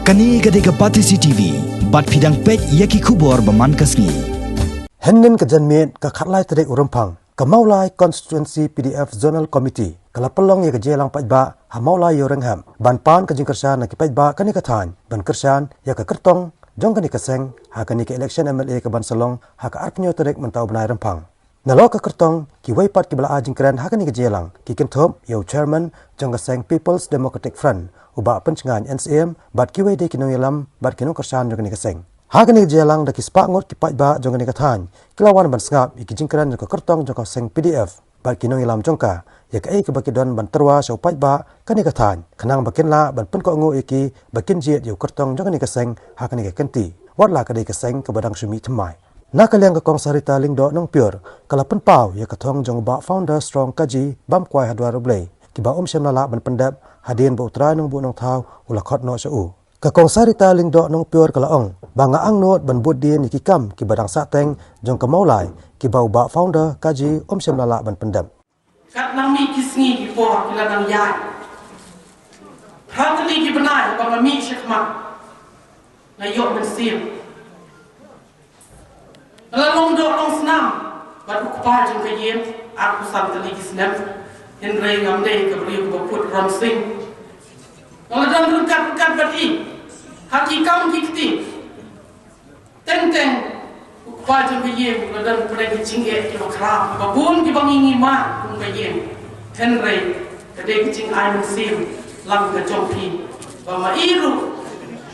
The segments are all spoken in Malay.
Kani gadega Patisi TV, bat fidang pek yaki kubor baman kasni. Hennen kejanmet ke khatlai terek urumpang, ke maulai constituency PDF zonal committee, kala pelong ya ke jelang pajba, ha maulai yorengham, ban pan ke jingkersan na ki pajba kani kathan, ban kersan ya ke kertong, jong kani keseng, ha kani ke election MLA ke ban salong, ha ke arpnyo terek mentau benai rempang. Nalo ke kertong, ki waipat ki bala jingkeran ha kani ke jelang, ki kentop, yo chairman, jong keseng People's Democratic Front, uba pencengan NCM, bat ki wai de kinong yalam, bat kinong kersan jong kani keseng. Hagan ni jelang dak ispak ngot ki pajba jong ni kathan kilawan ban sngap iki jingkran jong kertong jong seng PDF bat kinong ilam jongka ya ke ke bakidon ban terwa so pajba kani kathan khanang bakin la ban pen ko ngo iki bakin jiet yu kertong jong ni kaseng hagan ni kenti wat la ka de kaseng ke badang sumi thmai na kaliang ka kong sarita lingdo nong pure kala pen pau ya kathong jong ba founder strong kaji bam kwai hadwa roblei ki ba shem la ban pendap hadin bu tra nong bu nong thau ula khot no su ka kong sarita lingdo nong pure kala ong banga ang not ban budin ki kam ki badang sateng jong ka maulai ki bau ba founder kaji shem lala ban pendam kat nang mi kisngi ki por ki ladang yai pratli ki benai banga mi shekma na yo ben sim la long do long snam bat ku pa jong ka yen aku sam tali ki snam en rei ngam dei ka bri ku put ram sing la dan rukat bat i haki kam ki kti teng wajib biyem dan pergi cingge ke bakram babun ki bangingi ma kum biyem tenrei kade cing ai musim lam ke jompi bama iru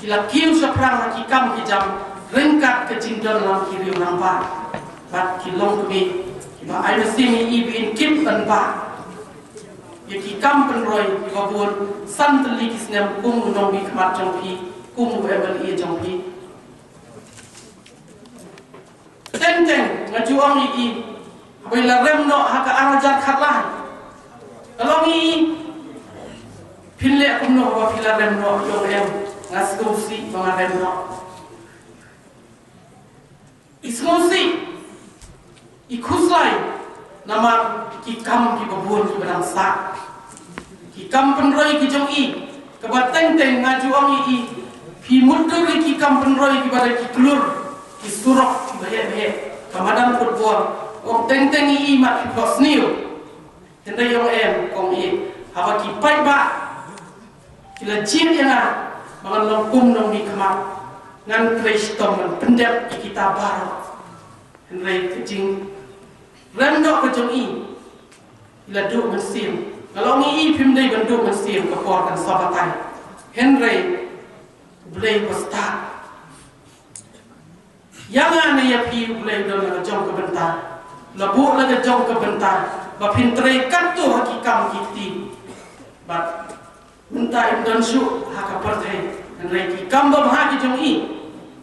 kila kiu saprang hakikam ki jam rengkat ke cingdon lam kiri nampa bat kilong kemi ba ai musim i bin kip ban ba ye ki kam penroi babun santli kisnem kum nong bi kmat jompi kum bebel i jompi teng ngajuang i bila rem no haka arajat khatlah kalau ni pinle kumno wa bila rem no yo em ngaskusi bang rem no iskusi ikuslai nama ki kam ki babun ki badang sa ki kam penroi ki jong i kebat teng ngajuang i pi mundur ki kam penroi ki badang ki klur ki surok bahe kamadam football om teng i mat bos niu tenda yong em kong i haba ki pai ba kila jin yana mangan longkum nong mi kama ngan kristom ngan pendep ki kita baro henrei kecing rendo ke jong i kila du mesim kalau ngi i pim dei bendu mesim ke por kan sabatai henrei blei basta yang ane ya pi ulai dalam jong ke bentar labu lagi jong ke bentar ba pintre katu hakikam kiti bat bentar dan su haka pertai dan lagi kambam haki jong i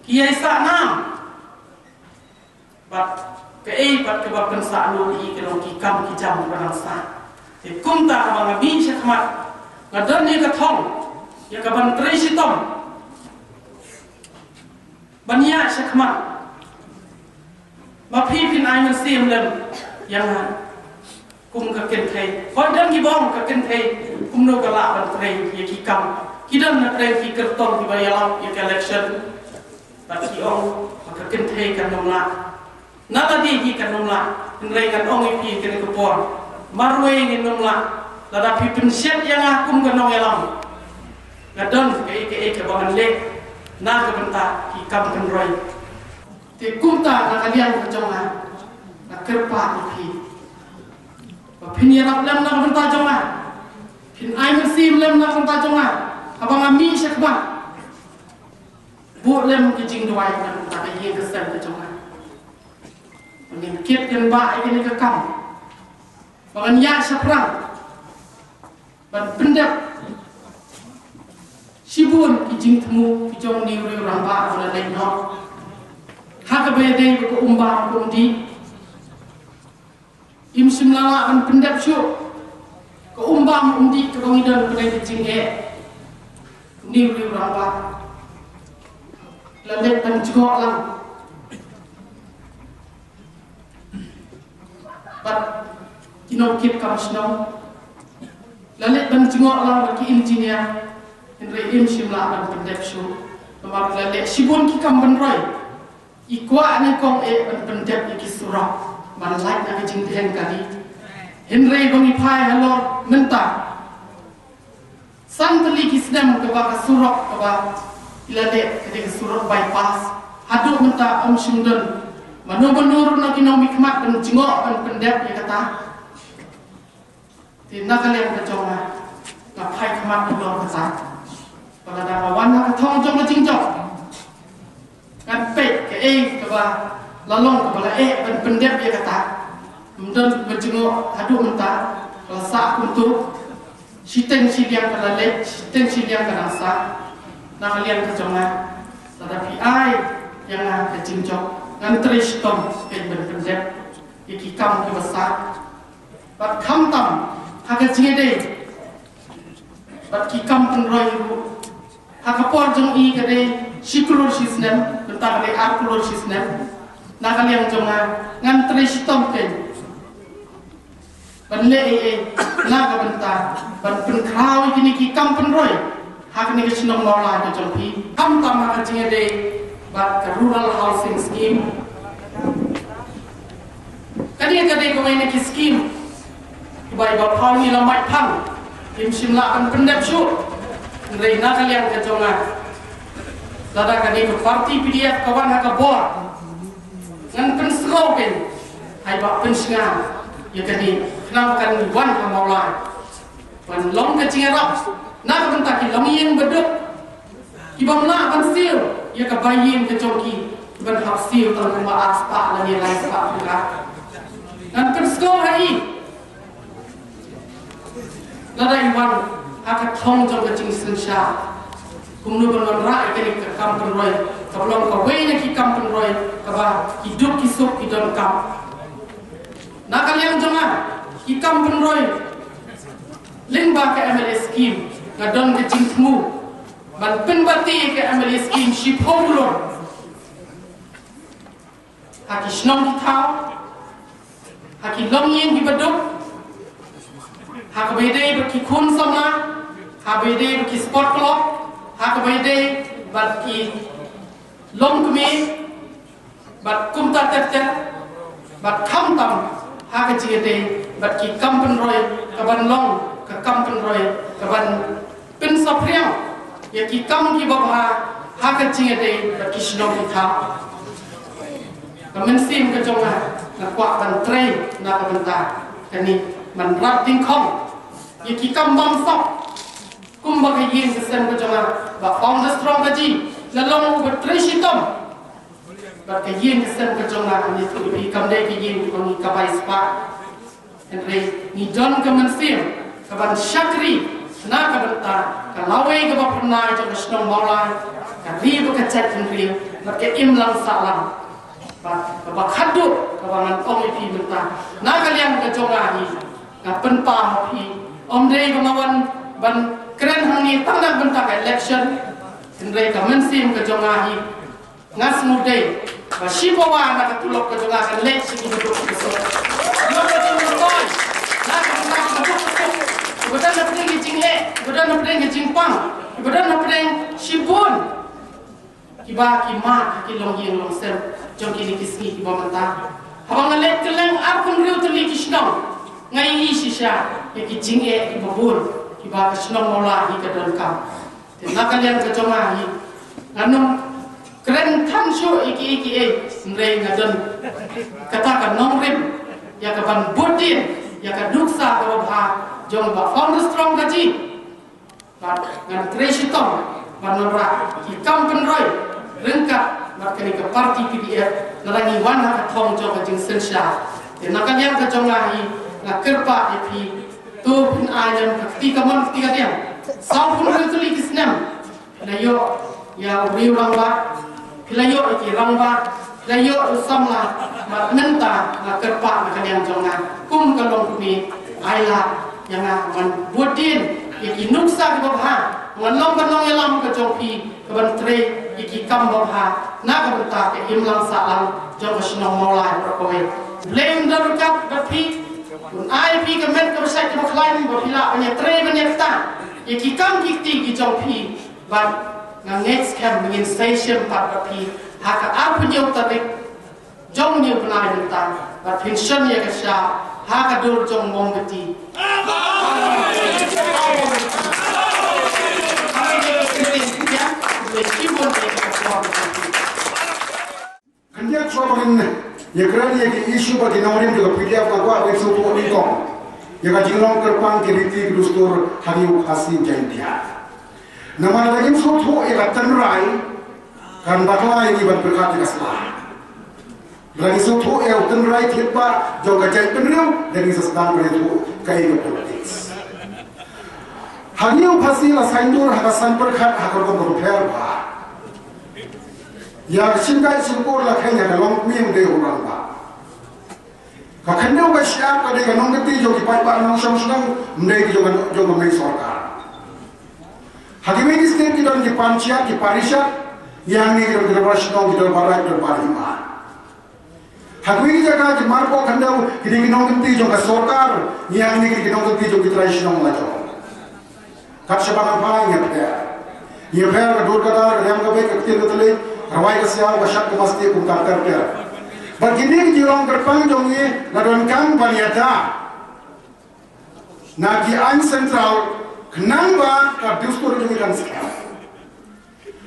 kiai sa nam bat ke bat ke ba pensa lu i ke long kikam ki jam barang sa te kumta abang abi syakmat ngadan ni ka thong ya ka ban tre sitom banya syakmat ma phi pin ai man sim lem yang kum ka ken thai hoi dan ki bong ka ken thai kum no ka la ban thai ye ki kam ki dan na thai ki kertong ki bayala ye election ta ki ong ka ken thai kan nom la na la di ki kan nom la nrei kan ong pi ken ko por marwe ni nom la la da phi pin set yang kum ka nong elam na don ke bangan le na ka benta ki kam kan roi te kumta na kalian kejonga na kerpa pi pin yarap lam na benta jonga pin ai mesim lam na benta jonga abang ami syakba bu lam ki jing duai na ta ye kesal ke jonga ngin kit kan ba ai ni ke kam bangan ya saprang ban pendap sibun ki jing temu ki jong ni uri ramba wala lai no haka bede ko umbang ko di im simlala an pendap syu ko umbang undi ko ngidan ko dai jingge ni ri ramba la let pan jgo lang bat kino kit kam sno la let pan jgo lang ki engineer Henry im simla dan pendep su nomor lele sibun ki kam benroi ikwa ane kong ban pendep ki surah man like na jing den kali Henry bangi pai halor menta sang teli ki sedam ke ba surah ke ba ilale ke surah bypass hadu menta simdon manu benur na kinong mikmat dan jingok ban pendep ya kata ti nakalian ka jonga na pai khamat halor kata pada dah kawan nak thong jom jing jok kan pek ke ke ba lalong ke bala ban pendep dia kata mendon berjenguk hadu mentah rasa untuk siteng sidiang kala le siteng sidiang kala sa nak kalian ke jonga tetapi ai yang nak ke jing jok ngan trish tom ke ban pendep iki kam ke besar bat kham tam ha ke jing de bat ki kam pen roi hakapor jong I kade sikulur sisnem tentang kade arkulur sisnem nakal yang jonga ngan tristom ken banle naga benta ban penkrau kini ki kampen roy hak ni kesinong mola ke jong pi kam tam ka jinge de bat rural housing scheme kade ko ini ki scheme bai ba phau ni lamai phang im simla ban pendep su Reina kalian kejongan dada kani ke parti PDF kawan haka bor ngan pensro pen hai ba pensinga ya kani kenapa kan wan hamola wan long ke cingerap na bentak ki long yen beduk ibam na ban sil ya ka bayin ke joki ban hap sil tan ma aspa la ni lai spa ka ngan pensro hai dada iwan akan thong jong kecing sensha kumnu ban rai kini ke kampung roy kablong ka wei ki kampung roy ka ba hidup kisuk ki don kam na kalian jonga ki kampung roy limba ke MLA scheme ngadon kecing temu ban penbati ke MLA scheme ship homulor haki snong ki thau haki long yen ki baduk hak bede berki kun sama hak bede berki sport club hak bede berki long kemi bat kumta terter bat kam tam hak jide berki kampen roy kaban long ke kampen roy kaban pin sapriang ya ki kam ki baba hak jide berki snong kita kamen sim ke jonga na kwa ban train na ka benta kani man rat ding khom ye ki kam bam sop kum ba ke yin sen ko jonga ba found the strong gaji la long ba trishitom ba ke yin sen ko jonga ni tu bi kam de ke yin ko ni ka bai spa en re ni don ka man sim ka ban shakri na ka banta ka lawe ka ba pna jo snong mola ka ri ba ka chat tin ri ba ke im lang salam ba khadu ka ba man ong pi banta na kalian ka jonga ni na penpa pi om dei bamawan ban keren hangi tangdak bentak election sindrei ka mensim ke jonga hi ngas mudei ba shibawa na ka tulok ke jonga kan lek sigi betul betul yo ka jing boy na ka bentak betul betul bedan na pedeng jing le bedan na pedeng jing pang bedan na pedeng shibun kiba kima ki long yin long sem jong ki kiski kiba menta habang lek keleng akun riu teli kisnong ngai hi sisha ki jinge ki babul ki ba snong mola hi ka don kam te na kalian ka jonga hi nanum kren tham shu iki nrei ngadon kata ka nong rim ya ka ban budin ya ka duksa ka ba jong ba found strong gaji ba ngan tresitong banora ki kampen roy rengka makani ka parti PDF narangi wan ha thong jo ka jing sensha te na kalian ka jonga hi na kerpa ipi tu pun ayam kati kaman kati katian sau pun rentuli kisnem layo ya riu rangba layo iki rangba layo samla menta na kerpa na kalian jonga kum kalong kumi aila yang man budin iki nuksa ke babha man long kanong yalam ke jopi ke bantre iki kam babha na ka benta ke imlang salam jong snong mola rokowe blame darkat bapi ai pi ke men ke sai ke baklain ba pila punya tre punya ta ya ki kam ki ti ki jong pi but na next camp ngin station pat pi haka ar punyo tarik jong ni pnai ta but pension ya ka sha haka dur jong mong beti Kandiat soalin ya kerana ya isu bagi nawarin juga PDF agak website tu ni kong. Ya kajilong kerpang keriti kedustur hariu hasil jantia. Nama lagi sotu ya tenrai kan bakal ini berkat kaslah. Lagi sotu ya tenrai tiba juga jangan penriu dari sesedang itu kaya politik. Hariu hasil asaindur hakasan berkat hakor berper bah. Ya singkai singkur lah kaya dalam kuing deh orang bah. Kakaknya uga siapa deh kan nong keti jogi pai pai nong sang sang mendai jogi mendai sorkar. Hakim ini setiap kita di panca di parisat yang ni kita berbaris nong kita barai kita barima. Hakim ini jaga di marpo kandau kita nong keti jogi sorkar yang ni kita nong keti jogi terais nong lajo. Kat sebagai apa yang ada? Ia ber kedua kata yang kebek keti keteli rawai kesial wasyak kemasti kumkar kerja. Begini jirong kerpang jongi ladon kang paniata. Nagi an sentral kenapa kadustur jongi kan sekarang.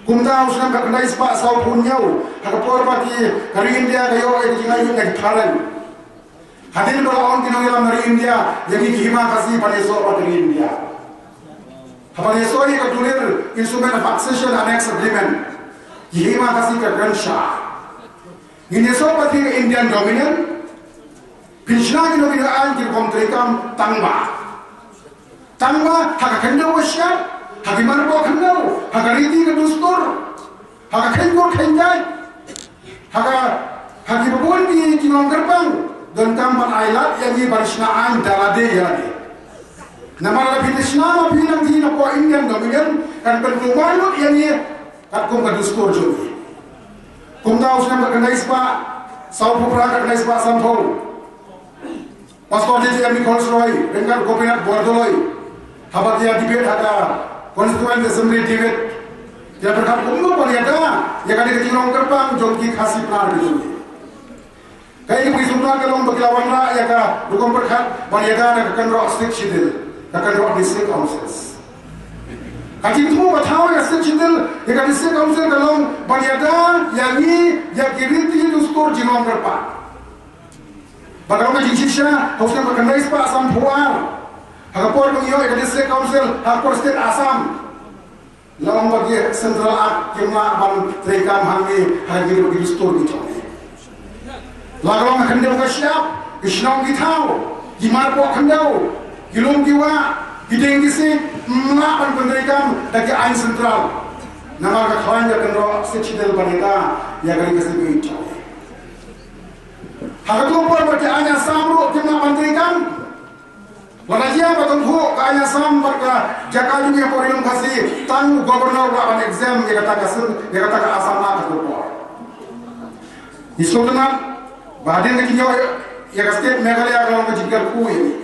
Kumta usnam kakandai sepak sau punyau. Hakapor bagi kari India kayo ay jingayu nagi karan. Hadin balaon kinongilam dari India jadi kima kasih paneso dari India. Paneso ini ketulir instrument of accession annex agreement. Kima kasih ke Gansha. Ini sobat di Indian Dominion, Krishna kita kita anjir kontrikam tangba, hak kendau wasya, hak imarbo kendau, hak riti kedustur, hak kendur kenjai, hak ibabun di kinong gerbang dan kampan ailat yang di barisnaan dalade yani. Nama lebih Krishna lebih nanti nak Indian Dominion kan berkumpul yang ni kum kedustur juga. Kumta usnam terkendai sepak, sau pupra terkendai sepak sampau. Pastor jadi kami konstroi, dengan kopinat bordoloi. Habat dia dibet ada konstituen assembly dibet. Dia berkat umur paniada, ya kan dia ketirong kerpang jongki kasih penar betul. Kaya ibu isumna kalau berlawan ra ya ka dukung berkat paniada nak akan rock stick sidil, akan rock district councils. Kaki itu bertahu ya secindel, ya kan district council kalau paniada yang ini yang kiriti dustur jinong kerpang. Bagaimana jinsisnya harusnya berkendai sepak sampuan. Hakapor mengiyo ikan district council hakapor state Assam. Lawan bagi central act kemla ban terekam hangi hagi bagi dustur gitu. Lalu kendau kesiap, kesenang kitau, gimarpo kendau, gilung giwa, gideng gisi, melapan terekam dari ain central. Nama kekhawannya kendau secidel panita yang kali kesini itu. Hakatumpor berarti hanya samru kena pantrikan. Wanajia batunghu hanya sam berka jakal dunia porium kasih tanggu gubernur lawan exam dia kata asam nak hakatumpor. Isultan badan kekinyo ya kasih Meghalaya kalau menjikar kui.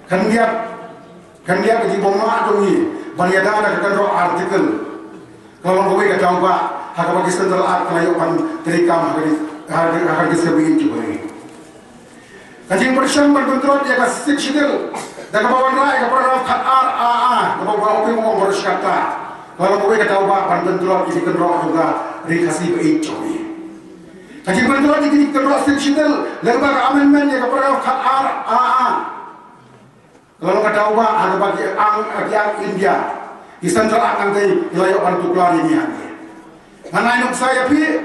Kan dia kejibonga doni. Banyada ada kendro artikel. Kalau kowe kacau ba hakabagi central art kelayo pan terikam harga sebagai itu beri. Kajian persiapan berbentrot dia kasih sidil. Dan kebawan rai kepada kat RAA kebawa openg ngomong bersyata. Kalau kowe kacau ba pan bentrot ini kendro juga dikasih itu. Kajian bentrot ini kendro sidil. Lembaga amendment dia kepada kat RAA. Kalau kacau ba hakabagi ang India. Di central art nanti ilayo pan tuklar ini ani. Mana inuk saya pi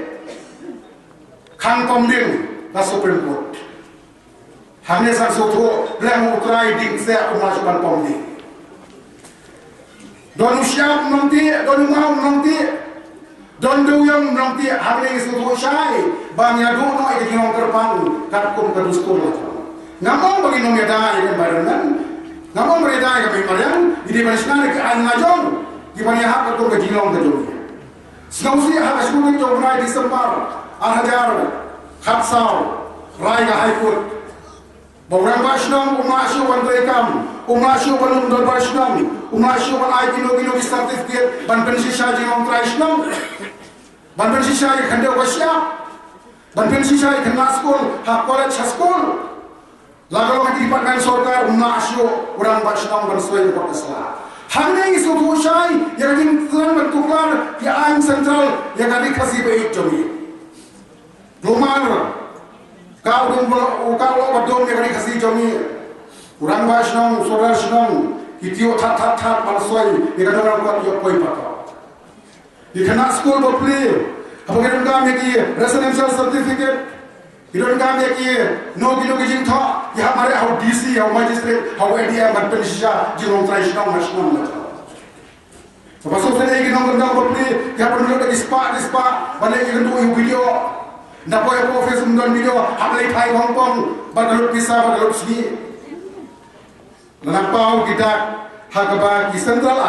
Kang Komding la Supreme Court. Hamne sang soto blang utrai ding se umasukan Komding. Don usiap nanti, don mau nanti, don duyang nanti hamne soto syai bangya dono iki kinong kerpang katkum kadustur la. Ngamong bagi nong yada yang barengan, ngamong bereda yang bimarian, di manisna ke an ngajong, di banya hak katkum ke jinong ke dunia. Snausi hak askuning jomrai di sempar Al-Hajar, Khatsau, Raiga High Court, Bawang basnam umasyu ban rekam, umasyu ban undal basnam, umasyu ban ai kino certificate ban pensi saji ngom traisnam, ban pensi saji khande wasya, ban pensi saji khana school, ha college school. Lagal mati department sorkar umasyu urang basnam ban soy ko asla. Hamne isu tu syai yang jin tran bentuklar ya aim central yang kali kasih baik jomi. Rumah kau kalau badom yang kali kasih jomi. Urang basnam solar senang kitio tat malsoi yang kali orang kuat yo koi pakai. Di kena school bopli apa kita kami ki residential certificate kita kami ki no jin tha ya hamaरे how DC how magistrate how ADM ban penisha jilong traditional national Pasal saya ingin nongkrong bopli ya perlu ada ispa balik ingin tu video nak boleh profesor mendan video hamlai Thai Hong Kong bagalut pisah bagalut sini Lampau kita hagaba di central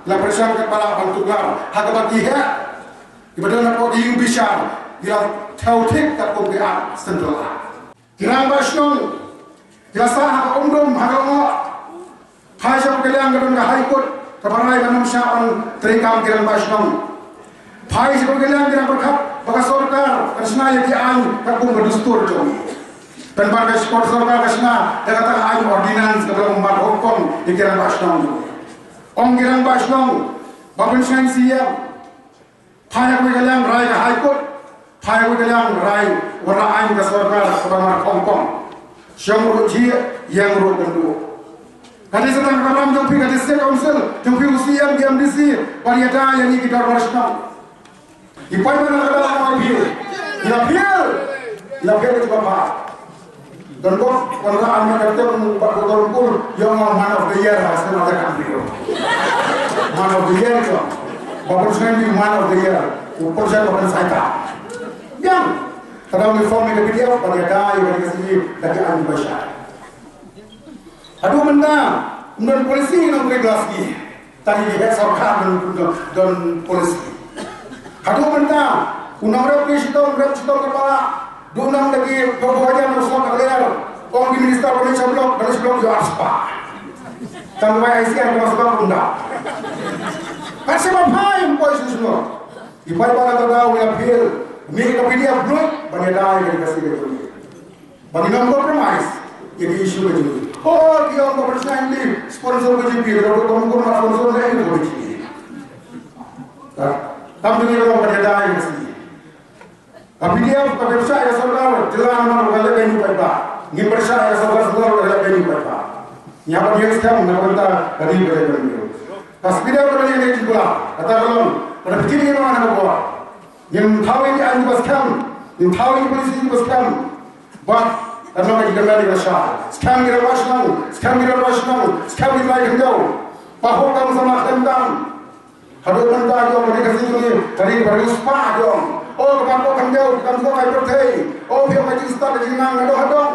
la presang kepala bantuklar hagaba ki ha ibadah nak di ubisar dia tautik kat kombean central kirang basnong jasa ha umdom hagongo hajab kalian gadon ga high court kabarai banam syaan terikam kirang basnong phai sebab kalian kirang berkap baka sorkar kasna yaki an kakum berdustur jomi dan pada sport sorkar kasna dia kata an ordinance kabel umbat hukum di kirang basnong ong kirang basnong babun sain siap phai aku kalian rai ga high court phai aku kalian rai wara an ka sorkar kabang Hong Kong syam ruji yang ru kendu Kadis sedang karam jumpi kadis state council jumpi UCM GMDC pariada yang kita bersama. Ipai mana kada orang biar, ila biar itu bapa. Dan kau kalau anda kata buat kotor yang man of the year hasil ada kampiyo. Man of the year itu, bapak saya ni man of the year, upor saya bapak saya. Yang kadang reform ini dia pariada yang dikasih lagi anu besar. Aduh benda, dan polisi yang regulasi tadi dia sorkar dan polisi. Aduh benda, unang representasi kepala, unang lagi perbuatan musuh kalian, orang di minister Malaysia blok yo aspa. Tanpa ICR masuk bunda. Kasih apa yang polisi semua? Ipai pada tahu yang appeal, ni kapilih blok, banyak dah yang dikasih itu. Bagi nombor compromise, ini isu begini. Oh, dia orang bersama ini sponsor BJP, kalau kamu nak sponsor saya itu BJP. Tapi dia orang berbeda yang sini. Tapi dia pakai percaya saudara, jalan mana kalau ini baik, ni percaya saudara kalau ini baik. Yang apa dia sekarang nak benda dari berbeda. Tapi dia orang yang juga, kata kalau pada fikir ini mana nak buat? Yang tahu ini anu baskan, yang tahu ini polisi baskan, buat Karena kita kembali ke syah. Sekarang kita sekarang lagi hendak. Pahok kamu sama tentang. Hadut mentah dong, mereka kasih ini dari uspa dong. Oh, kepala kamu kamu sama ipertai. Oh, dia macam ustaz lagi nang hadong.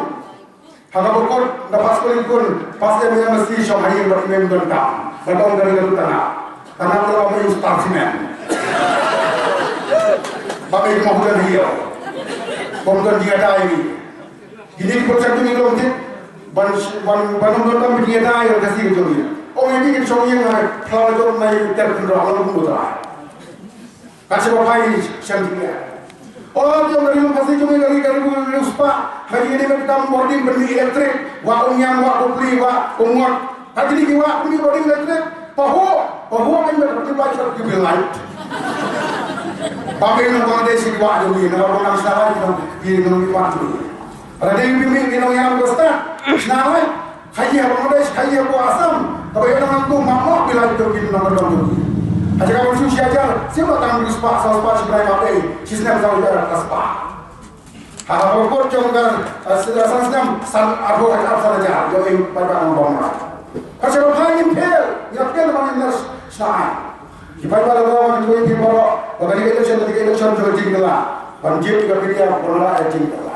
Haga bukor dapat sekali pun pasti dia mesti syah hari bermain tentang. Badong dari itu tanah. Karena kalau kami ustaz simen. Bapak mau bukan dia. Bukan dia dah ini. Gini percaya ni kalau mungkin ban nonton dia dah yang kasih itu ni. Oh ini kita cakap yang kalau jom naik terkenal alam pun betul. Kasih bapai sendirian. Oh jom dari kasih cuma dari uspa. Hari ini kita boarding beli elektrik. Wah unyang wah kupli wah umur. Hari ini wah beli boarding elektrik. Pahu ini berarti belajar di light. Pakai nonton desi wah jadi orang salah di nonton waktu. Ada yang bimbing di yang besar, senang. Kaya apa modal, kaya apa asam. Tapi orang tu mamak bila itu di nomor dua. Aja kalau suci aja, siapa tahu di spa, spa sebenarnya apa? Sistem saudara spa. Kalau kau kan, sistem arbo apa saja, yang pada nombor. Kalau hal ini fail mana yang salah. Kita pada orang itu yang bawa, bagaimana election juga jinglah, banjir juga dia pernah jinglah.